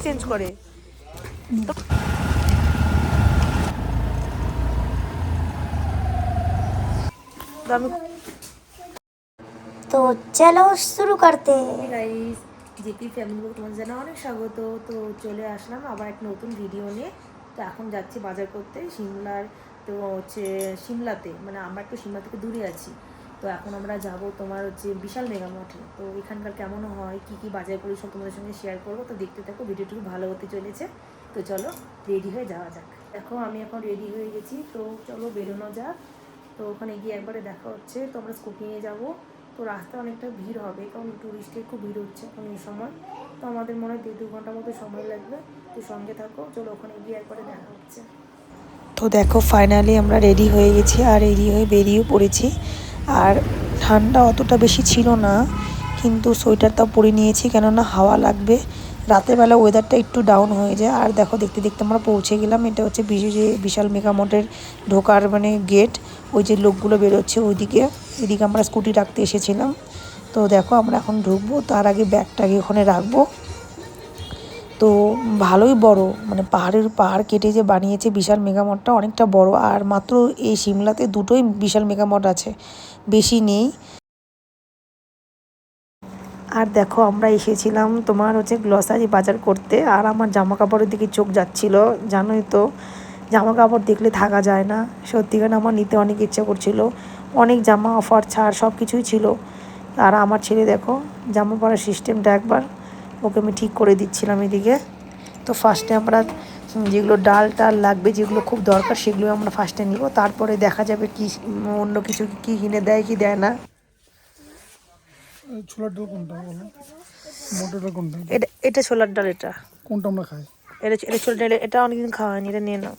Change করে তো আমি तो चलो शुरू करते हैं। গাইস, জেপি ফ্যামিলি তোমাদের জানা অনেক স্বাগত। তো চলে আসলাম আবার এক নতুন ভিডিও নিয়ে। তো এখন যাচ্ছি বাজার করতে সিমলার। তো হচ্ছে সিমলাতে, মানে আমরা একটু সিমলা থেকে দূরে আছি। তো এখন আমরা যাব তোমার হচ্ছে বিশাল মেগা মঠে। তো এখানকার কেমন হয়, কী কী বাজার করি সব তোমাদের সঙ্গে শেয়ার করবো। তো দেখতে থাকো, ভিডিওটুকু ভালো হতে চলেছে। তো চলো রেডি হয়ে যাওয়া যাক। দেখো আমি এখন রেডি হয়ে গেছি, তো চলো বেরোনো যাক। তো ওখানে গিয়ে একবারে দেখা হচ্ছে। তো আমরা স্কুটি নিয়ে যাবো। তো রাস্তায় অনেকটা ভিড় হবে, কারণ টুরিস্টের খুব ভিড় হচ্ছে এখন এই সময়। তো আমাদের মনে হয় 1.5-2 ঘন্টার মতো সময় লাগবে। তো সঙ্গে থাকো, চলো ওখানে গিয়ে একবারে দেখা হচ্ছে। তো দেখো ফাইনালি আমরা রেডি হয়ে গেছি, আর রেডি হয়ে বেরিয়েও পড়েছি। আর ঠান্ডা অতটা বেশি ছিল না, কিন্তু সোয়েটারটাও পরে নিয়েছি, কেননা হাওয়া লাগবে। রাতের বেলা ওয়েদারটা একটু ডাউন হয়ে যায়। আর দেখো দেখতে দেখতে আমরা পৌঁছে গেলাম। এটা হচ্ছে বিশাল মেগা মঠের ঢোকার মানে গেট। ওই যে লোকগুলো বেরোচ্ছে ওইদিকে, এদিকে আমরা স্কুটি রাখতে এসেছিলাম। তো দেখো আমরা এখন ঢুকবো, তার আগে ব্যাগটাকে ওখানে রাখবো। তো ভালোই বড়, মানে পাহাড় কেটে যে বানিয়েছে বিশাল মেগা মঠটা, অনেকটা বড়। আর মাত্র এই সিমলাতে দুটোই বিশাল মেগা মঠ আছে, বেশি নেই। আর দেখো আমরা এসেছিলাম তোমার হচ্ছে গ্লসারি বাজার করতে। আর আমার জামা কাপড়ের দিকে চোখ যাচ্ছিল, জানোই তো জামা কাপড় দেখলে থাকা যায় না। সত্যিকার আমার নিতে অনেক ইচ্ছা করছিল, অনেক জামা অফার ছাড় সব কিছুই ছিল। আর আমার ছেলে দেখো জামা পরার সিস্টেমটা একবার ওকে আমি ঠিক করে দিচ্ছিলাম এদিকে। তো ফার্স্টে আমরা যেগুলো ডাল টাল লাগবে, যেগুলো খুব দরকার সেগুলো আমরা ফার্স্টে নিব, তারপরে দেখা যাবে কি অন্য কিছু কি কিনে দেয় কি দেয় না। ছোলার ডাল কোনটা বলো, মোটর ডাল কোনটা? এটা এটা ছোলার ডাল, এটা কোনটা আমরা খাই? এটা ছোলার ডাল, এটা অনেকদিন খাওয়া হয়নি, এটা নিয়ে নাও।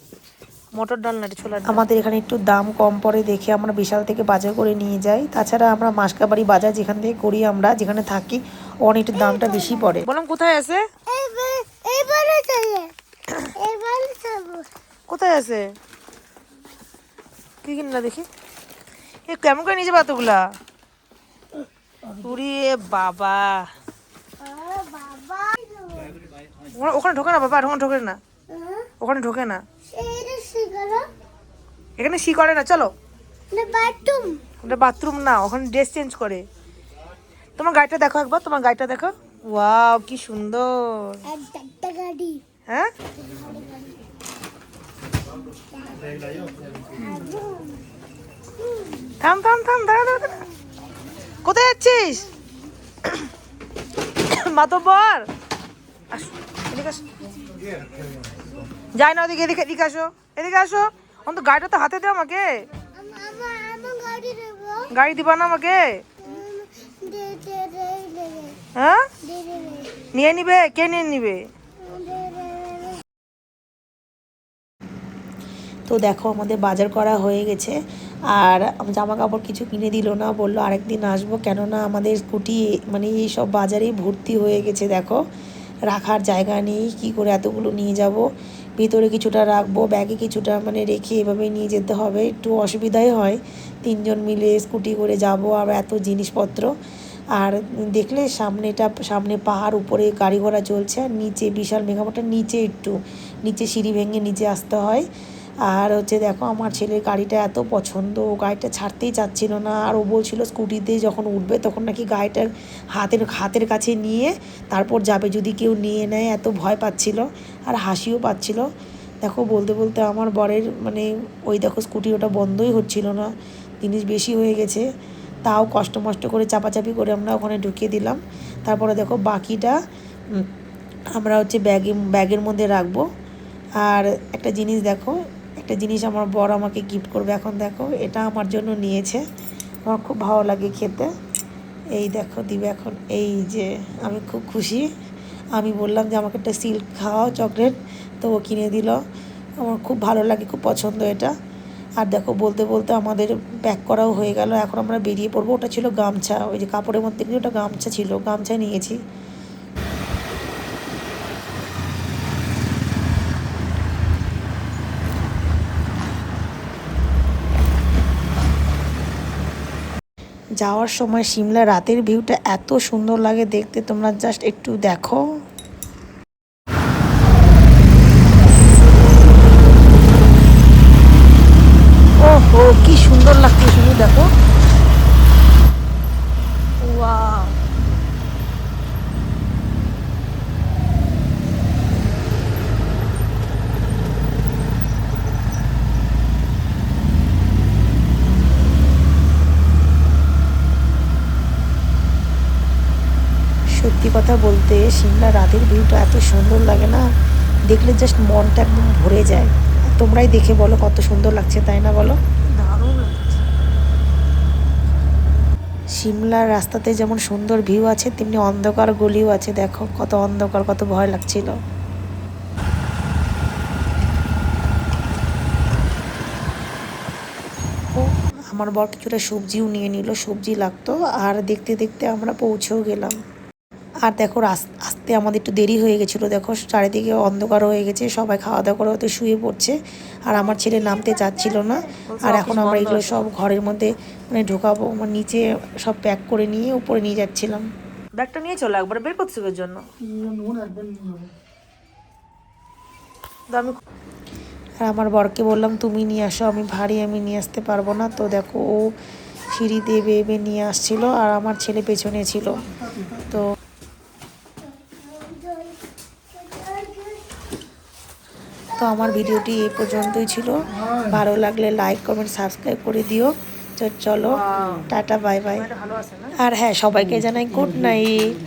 মটর ডাল না, এটা ছোলার ডাল। আমাদের এখানে একটু দাম কম পড়ে দেখে আমরা বিশাল থেকে বাজার করে নিয়ে যাই। তাছাড়া আমরা মাসকাবাড়ি বাজার যেখান থেকে করি, আমরা যেখানে থাকি, অনেক দামটা বেশি পড়ে। বললাম কোথায় আছে, কোথায় আছে, কি কিনলা দেখি। এ কেমন করে নিয়ে যাবে এতগুলা? উরি বাবা, ওখানে ঢোকে না বাবা, ওখানে ঢোকে না, ওখানে ঢোকে না, এখানে শি করে না। চলো, ওটা বাথরুম না, ওখানে ড্রেস চেঞ্জ করে। তোমার গাড়িটা দেখো একবার, তোমার গাড়িটা দেখো। ওয়াও কি সুন্দর। হ্যাঁ থাম থাম থাম, দাঁড়া দাঁড়া দাঁড়া। কোথায় যাচ্ছিস মাতব্বর? এদিকে আসো, যাই না ওদিকে, এদিকে এদিকে আসো, এদিকে আসো। অন্ত গাড়িটা তো হাতে দে আমাকে। গাড়ি দিবা না আমাকে? হ্যাঁ নিয়ে নিবে, কে নিয়ে নিবে? তো দেখো আমাদের বাজার করা হয়ে গেছে। আর জামা কাপড় কিছু কিনে দিল না, বললো আরেকদিন আসবো, কেননা আমাদের স্কুটি মানে এই সব বাজারেই ভর্তি হয়ে গেছে। দেখো রাখার জায়গা নেই, কি করে এতগুলো নিয়ে যাব। ভিতরে কিছুটা রাখবো, ব্যাগে কিছুটা মানে রেখে এভাবে নিয়ে যেতে হবে, একটু অসুবিধাই হয়। 3জন মিলে স্কুটি করে যাব, আর এত জিনিসপত্র। আর দেখলে সামনে পাহাড়, উপরে গাড়ি ঘোড়া চলছে, আর নিচে বিশাল মেঘামঠের নিচে একটু নিচে সিঁড়ি ভেঙে নিচে আসতে হয়। আর হচ্ছে দেখো আমার ছেলের গাড়িটা এত পছন্দ, ও গাড়িটা ছাড়তেই চাচ্ছিল না। আর ও বলছিল স্কুটিতে যখন উঠবে তখন নাকি গাড়িটা হাতের কাছে নিয়ে তারপর যাবে, যদি কেউ নিয়ে নেয়, এত ভয় পাচ্ছিল আর হাসিও পাচ্ছিল। দেখো বলতে বলতে আমার বরের মানে ওই দেখো স্কুটি ওটা বন্ধই হচ্ছিল না, জিনিস বেশি হয়ে গেছে। তাও কষ্ট মষ্ট করে চাপাচাপি করে আমরা ওখানে ঢুকিয়ে দিলাম। তারপরে দেখো বাকিটা আমরা হচ্ছে ব্যাগের মধ্যে রাখবো। আর একটা জিনিস দেখো, একটা জিনিস আমার বর আমাকে গিফট করবে এখন। দেখো এটা আমার জন্য নিয়েছে, আমার খুব ভালো লাগে খেতে। এই দেখো দিবে এখন, এই যে আমি খুব খুশি। আমি বললাম যে আমাকে একটা সিল্ক খাওয়াও চকলেট, তো ও কিনে দিল। আমার খুব ভালো লাগে, খুব পছন্দ এটা। আর দেখো বলতে বলতে আমাদের প্যাক করাও হয়ে গেল, এখন আমরা বেরিয়ে পড়বো। ওটা ছিল গামছা, ওই যে কাপড়ের মধ্যে কিন্তু ওটা গামছা ছিল, গামছা নিয়েছি। যাওয়ার সময় সিমলা রাতের ভিউটা এত সুন্দর লাগে দেখতে, তোমরা জাস্ট একটু দেখো। কথা বলতে সিমলা রাতের ভিউটা এত সুন্দর লাগে না, দেখলে জাস্ট মনটা একদম ভরে যায়। তোমরাই দেখে বলো কত সুন্দর লাগছে, তাই না বলো? দারুণ লাগছে। সিমলার রাস্তাতে যেমন সুন্দর ভিউ আছে, তেমনি অন্ধকার গলিও আছে। দেখো কত অন্ধকার, কত ভয় লাগছিল। আমার বর কিছুটা সবজিও নিয়ে নিল, সবজি লাগতো। আর দেখতে দেখতে আমরা পৌঁছেও গেলাম। আর দেখো আসতে আমাদের একটু দেরি হয়ে গেছিলো। দেখো চারিদিকে অন্ধকার হয়ে গেছে, সবাই খাওয়া দাওয়া করে হয়তো শুয়ে পড়ছে। আর আমার ছেলে নামতে চাচ্ছিল না। আর এখন আমরা এগুলো সব ঘরের মধ্যে মানে ঢোকাবো, মানে নিচে সব প্যাক করে নিয়ে উপরে নিয়ে যাচ্ছিলাম। ব্যাগটা নিয়ে চলো একবার বের করতে এর জন্য। একবার নিয়ে যাবো। তো আমি আর আমার বরকে বললাম তুমি নিয়ে আসো, আমি ভারী আমি নিয়ে আসতে পারবো না। তো দেখো ও সিঁড়ি দিয়ে বেয়ে বেয়ে নিয়ে আসছিল, আর আমার ছেলে পেছনে ছিল। তো আমার ভিডিওটি এই পর্যন্তই ছিল। ভালো লাগলে লাইক কমেন্ট সাবস্ক্রাইব করে দিও। তো চলো টাটা বাই বাই। আর হ্যাঁ, সবাইকে জানাই গুড নাইট।